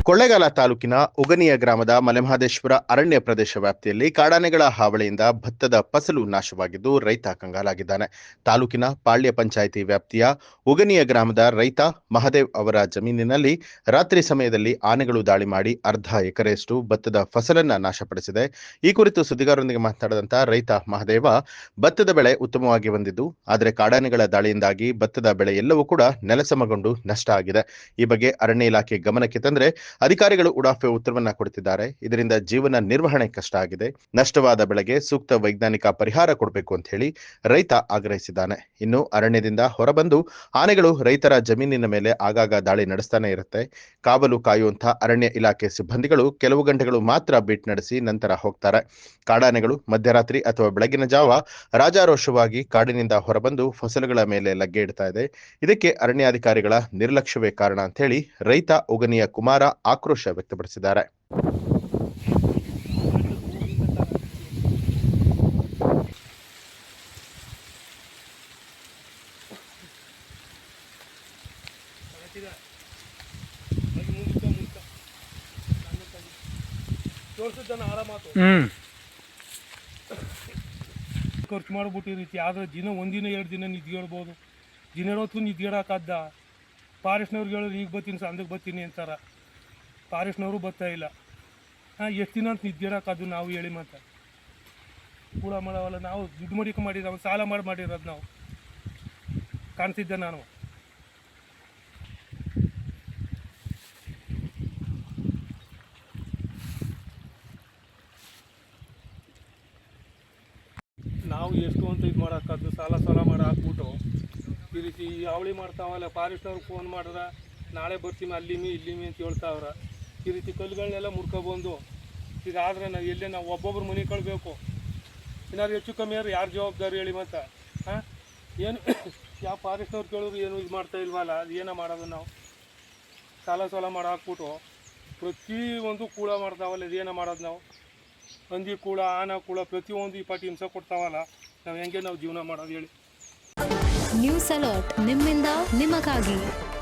ಕೊಳ್ಳೇಗಾಲ ತಾಲೂಕಿನ ಉಗನಿಯ ಗ್ರಾಮದ ಮಲೆಮಹದೇಶ್ವರ ಅರಣ್ಯ ಪ್ರದೇಶ ವ್ಯಾಪ್ತಿಯಲ್ಲಿ ಕಾಡಾನೆಗಳ ಹಾವಳಿಯಿಂದ ಭತ್ತದ ಫಸಲು ನಾಶವಾಗಿದ್ದು ರೈತ ಕಂಗಾಲಾಗಿದ್ದಾನೆ. ತಾಲೂಕಿನ ಪಾಳ್ಯ ಪಂಚಾಯಿತಿ ವ್ಯಾಪ್ತಿಯ ಉಗನಿಯ ಗ್ರಾಮದ ರೈತ ಮಹದೇವ್ ಅವರ ಜಮೀನಿನಲ್ಲಿ ರಾತ್ರಿ ಸಮಯದಲ್ಲಿ ಆನೆಗಳು ದಾಳಿ ಮಾಡಿ ಅರ್ಧ ಎಕರೆಯಷ್ಟು ಭತ್ತದ ಫಸಲನ್ನ ನಾಶಪಡಿಸಿದೆ. ಈ ಕುರಿತು ಸುದ್ದಿಗಾರರೊಂದಿಗೆ ಮಾತನಾಡಿದಂತ ರೈತ ಮಹದೇವ, ಭತ್ತದ ಬೆಳೆ ಉತ್ತಮವಾಗಿ ಬಂದಿದ್ದು, ಆದರೆ ಕಾಡಾನೆಗಳ ದಾಳಿಯಿಂದಾಗಿ ಭತ್ತದ ಬೆಳೆ ಎಲ್ಲವೂ ಕೂಡ ನೆಲಸಮಗೊಂಡು ನಷ್ಟ ಆಗಿದೆ. ಈ ಬಗ್ಗೆ ಅರಣ್ಯ ಇಲಾಖೆ ಗಮನಕ್ಕೆ ತಂದ್ರೆ ಅಧಿಕಾರಿಗಳು ಉಡಾಫೆ ಉತ್ತರವನ್ನ ಕೊಡುತ್ತಿದ್ದಾರೆ. ಇದರಿಂದ ಜೀವನ ನಿರ್ವಹಣೆ ಕಷ್ಟ ಆಗಿದೆ. ನಷ್ಟವಾದ ಬೆಳೆಗೆ ಸೂಕ್ತ ವೈಜ್ಞಾನಿಕ ಪರಿಹಾರ ಕೊಡಬೇಕು ಅಂತ ಹೇಳಿ ರೈತ ಆಗ್ರಹಿಸಿದ್ದಾನೆ. ಇನ್ನು ಅರಣ್ಯದಿಂದ ಹೊರಬಂದು ಆನೆಗಳು ರೈತರ ಜಮೀನಿನ ಮೇಲೆ ಆಗಾಗ ದಾಳಿ ನಡೆಸ್ತಾನೆ ಇರುತ್ತೆ. ಕಾವಲು ಕಾಯುವಂತ ಅರಣ್ಯ ಇಲಾಖೆ ಸಿಬ್ಬಂದಿಗಳು ಕೆಲವು ಗಂಟೆಗಳು ಮಾತ್ರ ಬೀಟ್ ನಡೆಸಿ ನಂತರ ಹೋಗ್ತಾರೆ. ಕಾಡಾನೆಗಳು ಮಧ್ಯರಾತ್ರಿ ಅಥವಾ ಬೆಳಗಿನ ಜಾವ ರಾಜಾರೋಷವಾಗಿ ಕಾಡಿನಿಂದ ಹೊರಬಂದು ಫಸಲುಗಳ ಮೇಲೆ ಲಗ್ಗೆ ಇಡ್ತಾ ಇದೆ. ಇದಕ್ಕೆ ಅರಣ್ಯಾಧಿಕಾರಿಗಳ ನಿರ್ಲಕ್ಷ್ಯವೇ ಕಾರಣ ಅಂತ ಹೇಳಿ ರೈತ ಉಗನಿಯ ಕುಮಾರ ಆಕ್ರೋಶ ವ್ಯಕ್ತಪಡಿಸಿದ್ದಾರೆ. ಖರ್ಚು ಮಾಡಿಬಿಟ್ಟಿರುತ್ತೆ. ಆದರೆ ದಿನ ಒಂದಿನ 2 ದಿನ ನಿದ್ಗೇಳ್ಬೋದು. ದಿನ ಹೊತ್ತು ನಿದ್ಗೇಳಕ್ಕಾದ್ದ. ಫಾರೆಸ್ಟ್ನವ್ರಿಗೆ ಹೇಳೋರು ಈಗ ಬರ್ತೀನಿ ಸಂದಕ್ಕೆ ಬರ್ತೀನಿ ಅಂತಾರೆ. ಫಾರೆಸ್ಟ್ನವರು ಬರ್ತಾ ಇಲ್ಲ. ಎಷ್ಟು ದಿನ ಅಂತ ನಿದ್ಗೇಳಕ್ಕಾದ್ದು ನಾವು ಹೇಳಿ ಮಾತ್ರ ಕೂಡ ಮಾಡವಲ್ಲ. ನಾವು ದುಡ್ಡು ಮಡಿಕೆ ಮಾಡಿರೋ ಸಾಲ ಮಾಡಿರೋದು ನಾವು ಕಾಣ್ತಿದ್ದೆ ನಾನು. ನಾವು ಎಷ್ಟು ಅಂತ ಇದು ಮಾಡೋಕ್ಕಾದ್ದು ಸಾಲ ಮಾಡಿ ಹಾಕ್ಬಿಟ್ಟು ಈ ರೀತಿ ಅವಳಿ ಮಾಡ್ತಾವಲ್ಲ. ಫಾರೆಸ್ಟ್ನವ್ರಿಗೆ ಫೋನ್ ಮಾಡಿದ್ರೆ ನಾಳೆ ಬರ್ತೀನಿ ಅಲ್ಲಿಮಿ ಇಲ್ಲಿಮಿ ಅಂತ ಹೇಳ್ತಾವ್ರೆ. ಈ ರೀತಿ ಕಲ್ಲುಗಳನ್ನೆಲ್ಲ ಮುರ್ಕೊಬಂದು ಇದಾದರೆ ನಾವು ಒಬ್ಬೊಬ್ರು ಮನೆ ಕಳಬೇಕು. ಏನಾದ್ರು ಹೆಚ್ಚು ಕಮ್ಮಿ ಆದ್ರೆ ಯಾರು ಜವಾಬ್ದಾರಿ ಹೇಳಿ ಮತ್ತೆ? ಏನು ಯಾವ ಫಾರೆಸ್ಟ್ನವ್ರು ಕೇಳಿದ್ರು ಏನು ಇದು ಮಾಡ್ತಾ ಇಲ್ವಲ್ಲ, ಅದು ಏನೋ ಮಾಡೋದು ನಾವು? ಸಾಲ ಮಾಡಿ ಹಾಕ್ಬಿಟ್ಟು ಪ್ರತಿಯೊಂದು ಕೂಳ ಮಾಡ್ತಾವಲ್ಲ, ಇದೇನೋ ಮಾಡೋದು ನಾವು? ಹಂದಿ ಕೂಳ, ಆನ ಕೂಳ ಪ್ರತಿಯೊಂದು ಈ ಪಾಟಿ ಹಿಂಸೆ ಕೊಡ್ತಾವಲ್ಲ, ನಾವು ಹೆಂಗೆ ನಾವು ಜೀವನ ಮಾಡೋದು ಹೇಳಿ? ನ್ಯೂಸ್ ಅಲರ್ಟ್, ನಿಮ್ಮಿಂದ ನಿಮಗಾಗಿ.